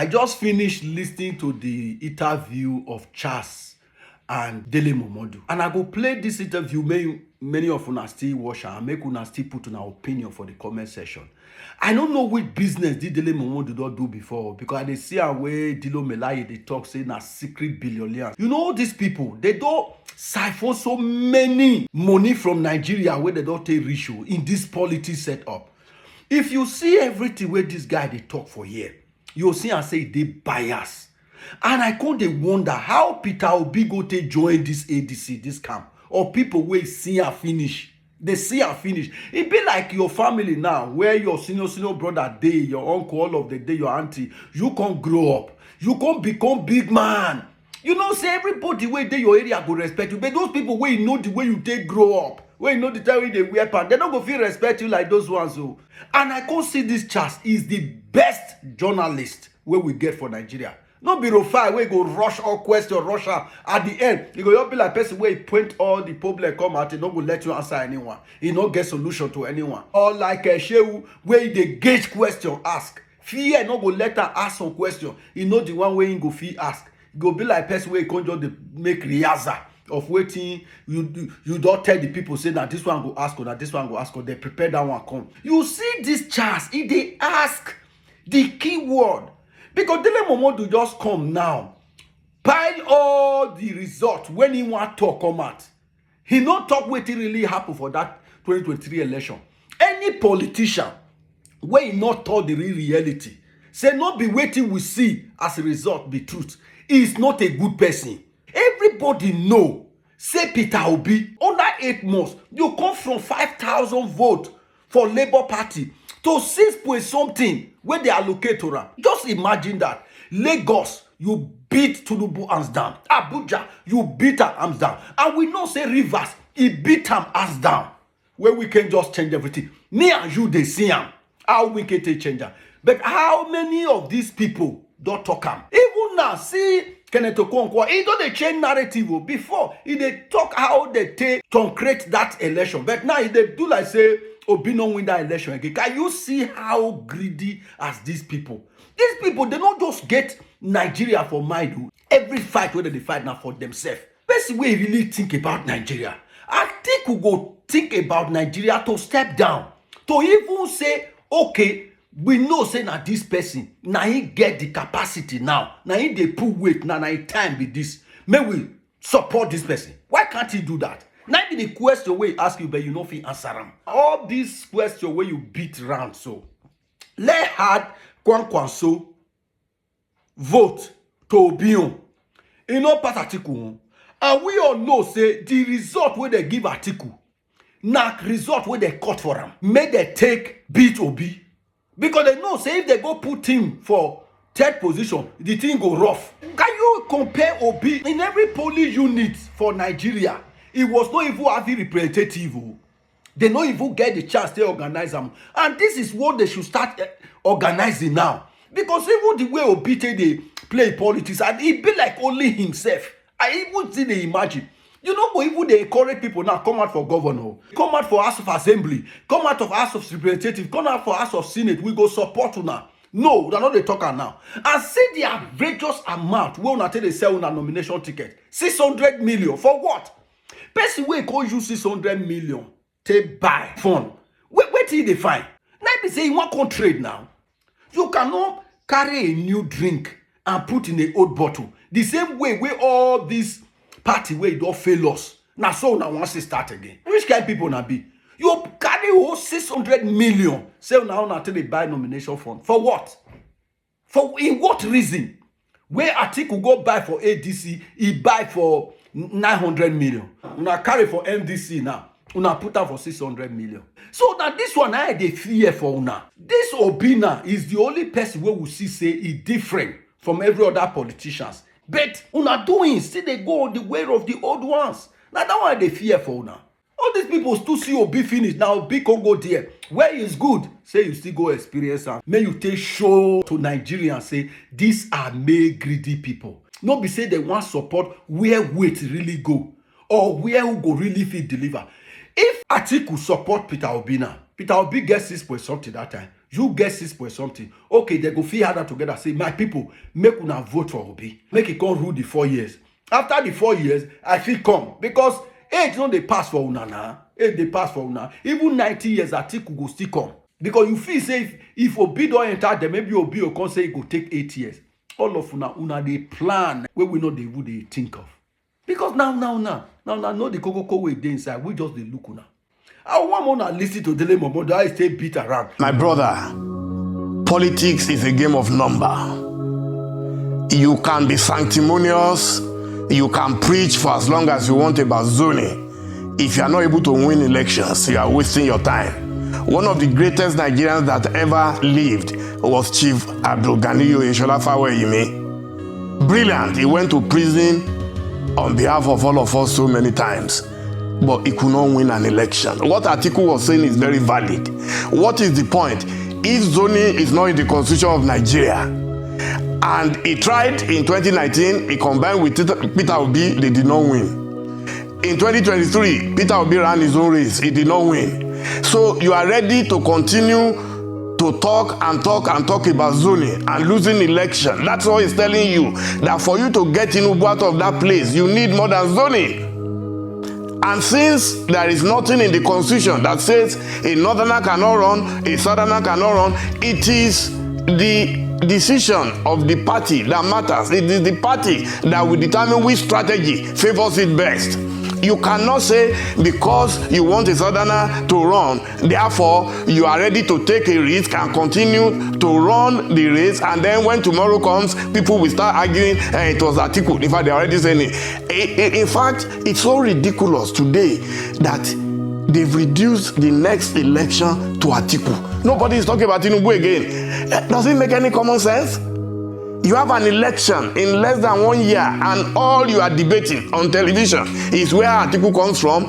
I just finished listening to the interview of Charles and Dele Momodu. And I go play this interview, many of una still watch and make una still put una opinion for the comment section. I don't know which business did Dele Momodu don't do before, because they see a way Dilo Melaye they talk say na secret billionaires. You know all these people, they don't siphon so many money from Nigeria where they don't take ratio in this politics setup. If you see everything where this guy they talk for here, you'll see and say they bias. And I can't wonder how Peter Obi go to join this ADC, this camp, or people will see her finish. They see her finish. It be like your family now, where your senior brother day, your uncle all of the day, your auntie, you can't grow up. You can't become big man. You know, say everybody where they your area go respect you. But those people where you know the way you take grow up, where you know the time they wear pants, they don't go feel respect you like those ones. So. And I can see this Charles is the best journalist where we get for Nigeria. Not be Rufai where go rush all question, rush out. At the end, you go be like person where he point all the problem come out, he not go let you answer anyone. He not get solution to anyone. Or like a Shehu where they gauge question ask. Fear not go let her ask some question. He know the one where he go fee ask. He go be like person where he can't just make riaza of waiting. You don't tell the people say that this one go ask or that this one go ask or they prepare that one come. You see this Charles, if they ask the keyword. Because Dele Momodu just come now, pile all the results when he want to come out. He not talk what really happened for that 2023 election. Any politician where he not talk the real reality, say not be waiting we see as a result be truth. He is not a good person. Everybody know, say Peter Obi, under 8 months, you come from 5,000 votes for Labour Party to 6 point something where they allocate to her. Just imagine that. Lagos, you beat Tinubu hands down. Abuja, you beat her hands down. And we know say Rivers, he beat him hands down. Where we can just change everything. Me and you, they see him. How we can take change am. But how many of these people don't talk am? Even now, see Kenneth Okonkwo, he don't change narrative before. He they talk how they take to create that election. But now they do like say, Obi no win that election again. Can you see how greedy as these people? These people, they don't just get Nigeria for mind. Every fight whether they fight now for themselves. Best way really think about Nigeria. I think we go think about Nigeria to step down. To even say, okay, we know say that this person, now he get the capacity now. Now he they put weight, now he time with this. May we support this person. Why can't he do that? Now be the question where he ask you, but you know if he answer them. All these questions where you beat round so. Let hard Kwankwanso vote to Obion. You know pass article. And we all know say the result where they give article. Now result where they cut for them. Make they take beat Obi. Because they know say if they go put him for third position, the thing go rough. Can you compare Obi in every polling unit for Nigeria? It was not even having representative. They don't even get the chance to organize them. And this is what they should start organizing now. Because even the way Obi they play politics, and it be like only himself. I even didn't imagine. You know, but even they encourage people now, come out for governor, come out for House of Assembly, come out of House of Representative, come out for House of Senate, we go support you now. No, they're not the talker now. And see the outrageous amount we will they sell on a nomination ticket. 600 million. For what? Person wey go use 600 million to buy phone. Where till they find? Now be say you want to trade now. You cannot carry a new drink and put in an old bottle. The same way where all these party where don't fail us. Now so now wants to start again. Which kind of people now be? You carry whole 600 million. Say now until they buy nomination fund. For what? For in what reason? Where Atiku go buy for ADC, he buy for 900 million. Una carry for MDC now. Una put out for 600 million. So now this one I dey fear for una. This Obina is the only person where we see say he different from every other politicians. But una doing still they go on the way of the old ones. Now that one they fear for una. All these people still see Obi finish. Now Obi can go there. Where is good? Say you still go experience and may you take show to Nigerians say these are made greedy people. Not be say they want support where weight really go or where who go really fit deliver. If Atiku support Peter Obi now, Peter Obi gets 6 point something that time. You get 6 point something. Okay, they go feel harder together. Say, my people, make una vote for Obi. Make it come rule the 4 years. After the 4 years, I feel come. Because age no dey pass for una na. Age dey pass for una. Even 90 years, Atiku go still come. Because you feel say if Obi don enter, then maybe Obi will come say it go take 8 years. All of una dey plan wey we no dey even dey think of. Because now know the koko wey dey inside. We just dey look una. I want una listen to Dele Momodu. I stay beat around. My brother, politics is a game of number. You can be sanctimonious. You can preach for as long as you want about zoning. If you are not able to win elections, you are wasting your time. One of the greatest Nigerians that ever lived was Chief Abdul Ganiyu Ishola Faweyimi. Brilliant. He went to prison on behalf of all of us so many times, but he could not win an election. What Atiku was saying is very valid. What is the point? If zoning is not in the constitution of Nigeria, and he tried in 2019, he combined with Peter Obi, they did not win. In 2023, Peter Obi ran his own race, he did not win. So you are ready to continue to talk about zoning and losing election. That's what he's telling you, that for you to get Tinubu out of that place, you need more than zoning. And since there is nothing in the constitution that says a northerner cannot run, a southerner cannot run, it is the decision of the party that matters. It is the party that will determine which strategy favors it best. You cannot say because you want a southerner to run, therefore you are ready to take a risk and continue to run the race, and then when tomorrow comes, people will start arguing it was Atiku. In fact, they are already saying it. In fact, it's so ridiculous today that they've reduced the next election to Atiku. Nobody is talking about Tinubu again. Does it make any common sense? You have an election in less than 1 year, and all you are debating on television is where Atiku comes from.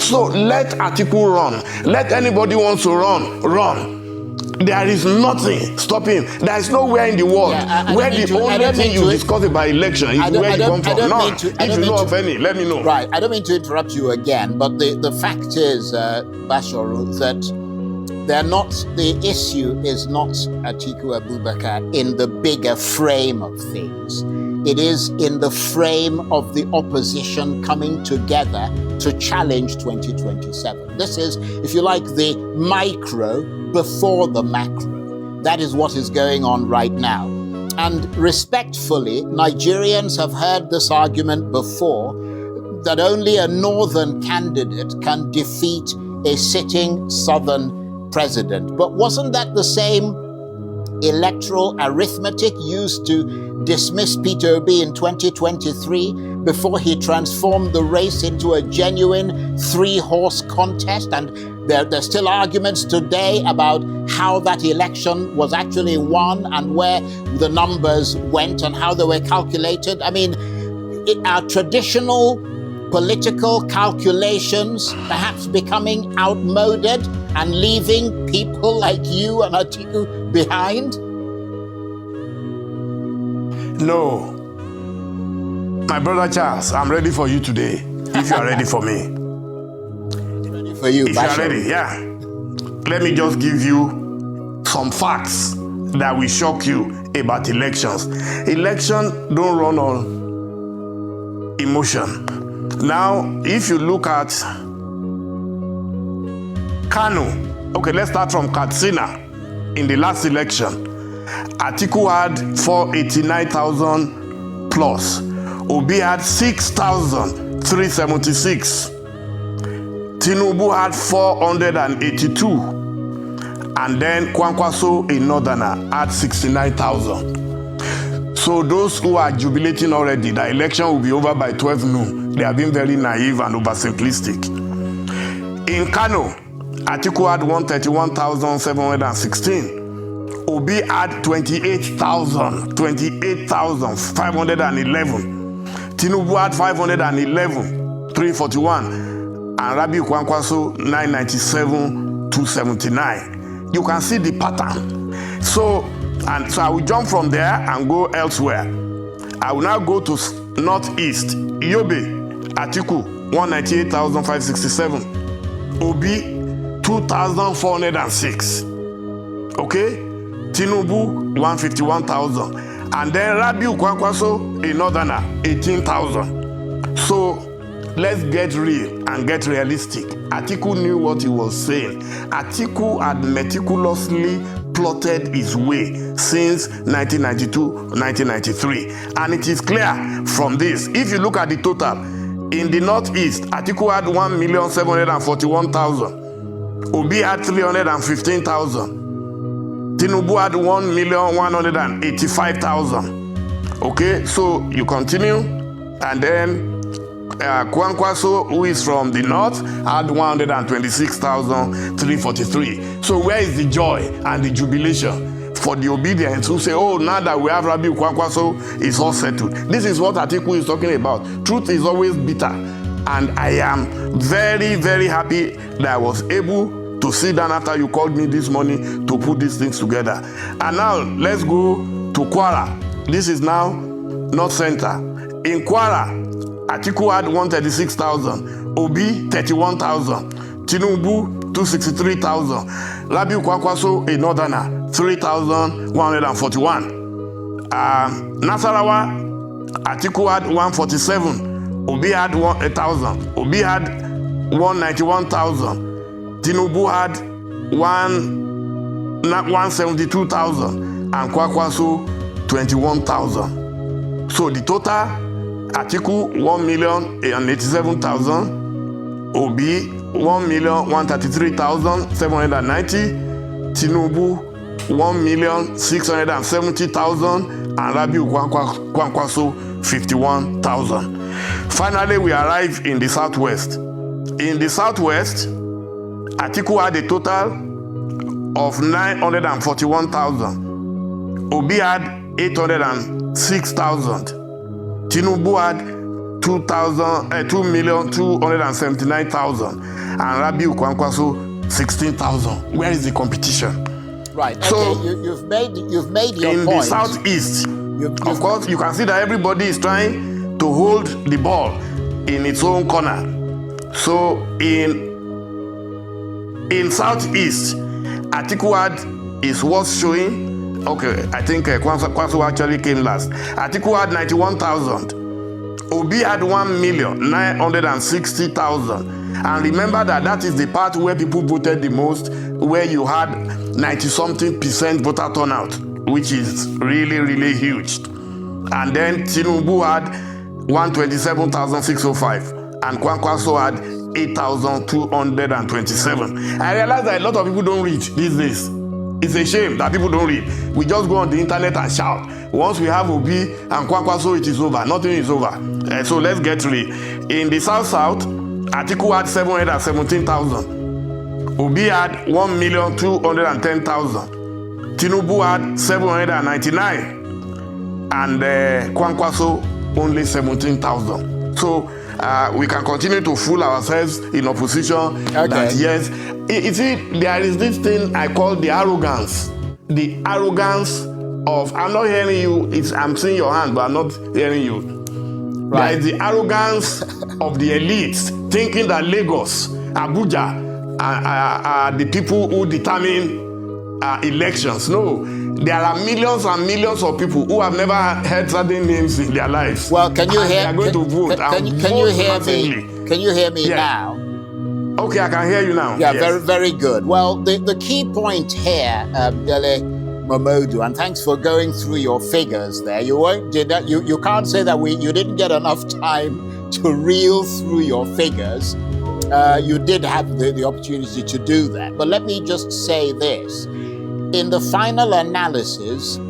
So let Atiku run. Let anybody wants to run. There is nothing stopping him. There is nowhere in the world where the only thing you discuss about election is where you come from. None. If you know of any, let me know. Right. I don't mean to interrupt you again, but the fact is, Basharu, that the issue is not Atiku Abubakar in the bigger frame of things. It is in the frame of the opposition coming together to challenge 2027. This is, if you like, the micro before the macro. That is what is going on right now. And respectfully, Nigerians have heard this argument before, that only a northern candidate can defeat a sitting southern president. But wasn't that the same electoral arithmetic used to dismiss Peter Obi in 2023 before he transformed the race into a genuine 3-horse contest? And there's still arguments today about how that election was actually won and where the numbers went and how they were calculated. I mean, our traditional political calculations perhaps becoming outmoded and leaving people like you and Atiku behind? No. My brother Charles, I'm ready for you today, if you are ready for me. Ready for you, if you are ready, yeah. Let me just give you some facts that will shock you about elections. Election don't run on emotion. Now, if you look at Kano, okay, let's start from Katsina. In the last election, Atiku had 489,000 plus. Obi had 6,376. Tinubu had 482. And then Kwankwaso, a northerner, had 69,000. So those who are jubilating already, the election will be over by 12 noon. They have been very naive and oversimplistic. In Kano, Atiku had 131,716. Obi had 28,511. Tinubu had 511,341. And Rabi Kwankwaso 997,279. You can see the pattern. So I will jump from there and go elsewhere. I will now go to Northeast. Yobe, Atiku 198,567. Obi 2,406. Okay? Tinubu, 151,000. And then Rabiu Kwankwaso, a northerner, 18,000. So let's get real and get realistic. Atiku knew what he was saying. Atiku had meticulously plotted his way since 1992-1993. And it is clear from this. If you look at the total, in the Northeast, Atiku had 1,741,000. Obi had 315,000. Tinubu had 1,185,000. Okay, so you continue, and then Kwankwaso, who is from the north, had 126,343. So where is the joy and the jubilation for the obedience who say, oh, now that we have Rabiu Kwankwaso, it's all settled? This is what Atiku is talking about. Truth is always bitter. And I am very, very happy that I was able to sit down after you called me this morning to put these things together. And now let's go to Kwara. This is now North Center. In Kwara, Atiku had 136,000, Obi 31,000, Tinubu 263,000, Rabiu Kwankwaso, a northerner, 3,141. Nasarawa, Atiku had 147, Obi had 1,000, Obi had 191,000, Tinubu had 172,000, and Kwankwaso 21,000. So the total, Atiku 1,087,000, Obi 1,133,790, Tinubu 1,670,000, and Rabiu Kwankwaso 51,000. Finally, we arrive in the Southwest. In the Southwest, Atiku had a total of 941,000. Obi had 806,000. Tinubu had 2,279,000, and Rabiu Kwankwaso 16,000. Where is the competition? Right. Okay. So You've made your point. In the Southeast, of course, you can see that everybody is trying to hold the ball in its own corner. So in Southeast, Atiku had his worst showing. Okay, I think Kwankwaso actually came last. Atiku had 91,000. Obi had 1,960,000. And remember that is the part where people voted the most, where you had 90-something% voter turnout, which is really, really huge. And then Tinubu had 127,605, and Kwankwaso had 8,227. I realize that a lot of people don't read these days. It's a shame that people don't read. We just go on the internet and shout. Once we have Obi and Kwankwaso, it is over. Nothing is over. So let's get real. In the South, Atiku had 717,000. Obi had 1,210,000. Tinubu had 799. And Kwankwaso only 17,000. So we can continue to fool ourselves in opposition. Okay. That yes, you see, there is this thing I call the arrogance. The arrogance of, I'm not hearing you, I'm seeing your hand, but I'm not hearing you. Right. There is the arrogance of the elites, thinking that Lagos, Abuja are the people who determine elections. No, there are millions and millions of people who have never heard certain names in their lives. Well, can you hear? They are going to vote. Can you hear me? Can you hear me now? Okay, I can hear you now. Yeah, yes. very, very good. Well, the key point here, Dele Momodu, and thanks for going through your figures there. You can't say that you didn't get enough time to reel through your figures. You did have the opportunity to do that. But let me just say this. In the final analysis,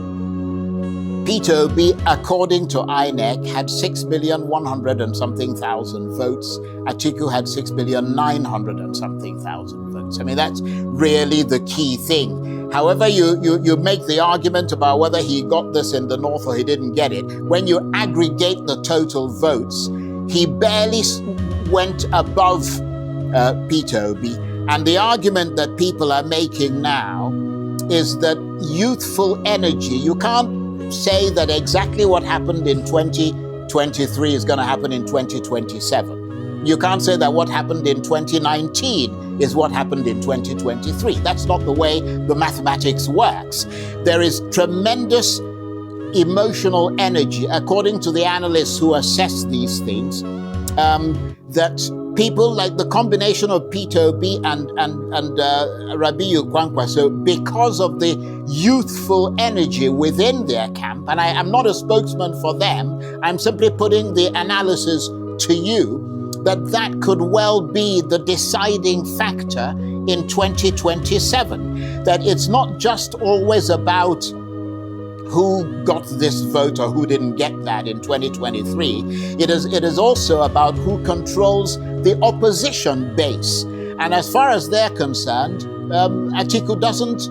Peter Obi, according to INEC, had 6,100,000 and something votes. Atiku had 6,900,000 and something votes. I mean, that's really the key thing. However, you make the argument about whether he got this in the north or he didn't get it. When you aggregate the total votes, he barely went above Peter Obi. And the argument that people are making now is that youthful energy, you can't say that exactly what happened in 2023 is going to happen in 2027. You can't say that what happened in 2019 is what happened in 2023. That's not the way the mathematics works. There is tremendous emotional energy, according to the analysts who assess these things, that people like the combination of Peter Obi and Rabiu Kwankwaso, because of the youthful energy within their camp, and I am not a spokesman for them, I'm simply putting the analysis to you, that could well be the deciding factor in 2027. That it's not just always about who got this vote or who didn't get that in 2023. It is also about who controls the opposition base. And as far as they're concerned, Atiku doesn't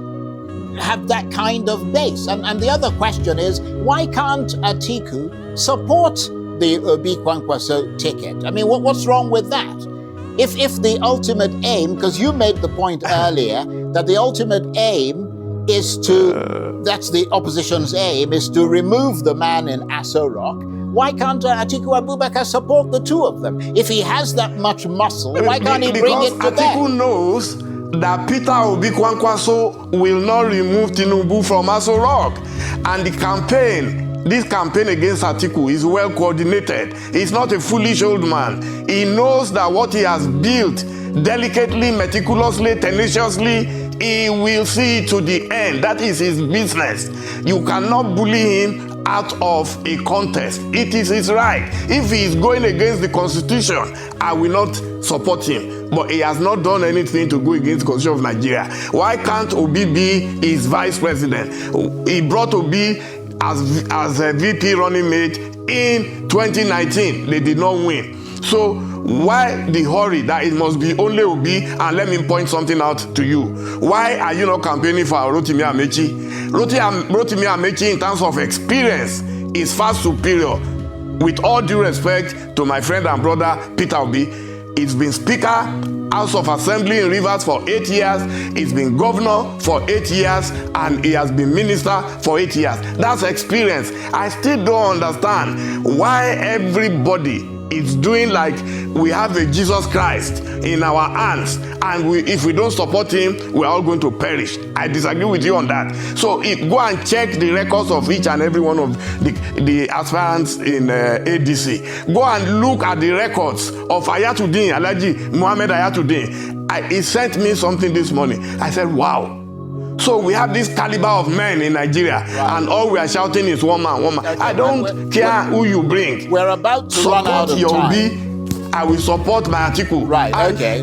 have that kind of base. And the other question is, why can't Atiku support the Obi Kwankwaso ticket? I mean, what's wrong with that? If the ultimate aim, because you made the point earlier, that the ultimate aim is to, that's the opposition's aim, is to remove the man in Aso Rock, why can't Atiku Abubakar support the two of them? If he has that much muscle, why can't he bring it to them? Because Atiku knows that Peter Obi Kwankwaso will not remove Tinubu from Aso Rock. And the campaign, this campaign against Atiku is well coordinated. He's not a foolish old man. He knows that what he has built delicately, meticulously, tenaciously, he will see it to the end. That is his business. You cannot bully him out of a contest. It is his right. If he is going against the Constitution, I will not support him. But he has not done anything to go against the Constitution of Nigeria. Why can't Obi be his vice president? He brought Obi as a VP running mate in 2019. They did not win. So why the hurry that it must be only Obi? And let me point something out to you. Why are you not campaigning for Rotimi Amechi? Rotimi Amechi, in terms of experience, is far superior. With all due respect to my friend and brother Peter Obi, he's been Speaker, House of Assembly in Rivers for 8 years, he's been governor for 8 years, and he has been minister for 8 years. That's experience. I still don't understand why everybody is doing like we have a Jesus Christ in our hands, and if we don't support him, we're all going to perish. I disagree with you on that. So go and check the records of each and every one of the aspirants in ADC. Go and look at the records of Ayatuddin, Alhaji Muhammad Ayatuddin. He sent me something this morning. I said, wow. So we have this caliber of men in Nigeria, right, and all we are shouting is one man, one man. Okay, I don't care who you bring. We're about to run out of time. Support your Obi. I will support my Atiku. Right, okay.